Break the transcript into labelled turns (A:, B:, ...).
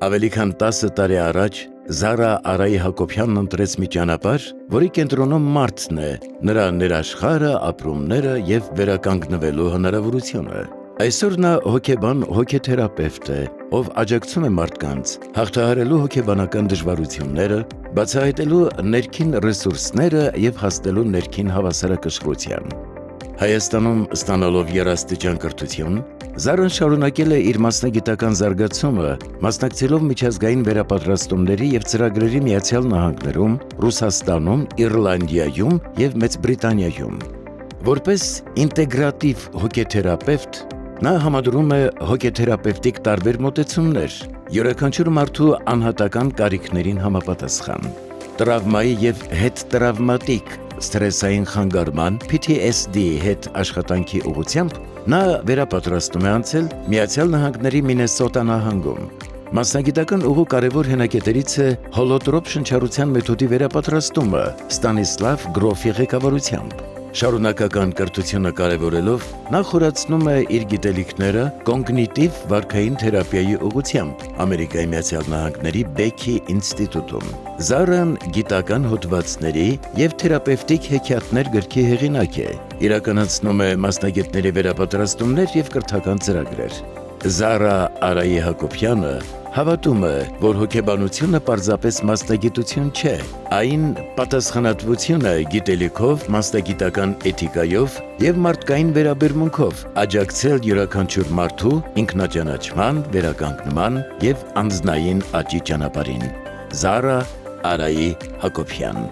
A: Ավելի քան 10 տարի առաջ Զարա Արայի Հակոբյանն ընտրեց մի ճանապարհ, որի կենտրոնում մարդն է, նրա ներաշխարհը, ապրումները եւ վերականգնվելու հնարավորությունը։ Այսօր նա հոգեբան հոգեթերապևտ է, ով աջակցում է մարդկանց հաղթահարելու հոգեբանական դժվարությունները, բացահայտելու ներքին ռեսուրսները եւ հասնելու ներքին հավասարակշռության։ Հայաստանում ստանալով երաստիճան կրթություն, Զարան շարունակել է իր մասնագիտական զարգացումը, մասնակցելով միջազգային վերապատրաստումների եւ ծրագրերի Միացյալ Նահանգներում, Ռուսաստանում, Իռլանդիայում եւ Մեծ Բրիտանիայում։ Որպես ինտեգրատիվ հոգեթերապևտ, նա համադրում է հոգեթերապևտիկ տարբեր մոտեցումներ, յուրաքանչյուր մարդու անհատական կարիքներին համապատասխան։ Տրավմայի եւ հետտրավմատիկ սթրեսային խանգարման PTSD հետ աշխատանքի ուղղությամբ նա վերապատրաստում է անցել Միացյալ Նահանգների Մինեսոտա նահանգում։ Մասնագիտական ուղու կարևոր հենակետերից է հոլոտրոպ շնչառության մեթոդի վերապատրաստումը Ստանիսլավ Գրոֆի ղեկավարությամբ։ Շարունակական կրթությունը կարևորելով, նա խորացնում է իր գիտելիքները կոգնիտիվ վարքային թերապիայի ուղղությամբ Ամերիկայի Միացյալ Նահանգների Բեքի ինստիտուտում։ Զարան գիտական հոդվածների եւ թերապևտիկ հեքիաթներ գրքի հեղինակ է, իրականացնում է մասնագետների վերապատրաստումներ եւ կրթական ծրագրեր։ Զարա Արայի Հակոբյանը հավատում է, որ հոգեբանությունը պարզապես մասնագիտություն չէ, այն պատասխանատվություն է գիտելիքով, մասնագիտական էթիկայով եւ մարդկային վերաբերմունքով աջակցել յուրաքանչյուր մարդու ինքնաճանաչման, վերականգնման եւ անձնային աճի ճանապարհին։ Զարա Արայի Հակոբյան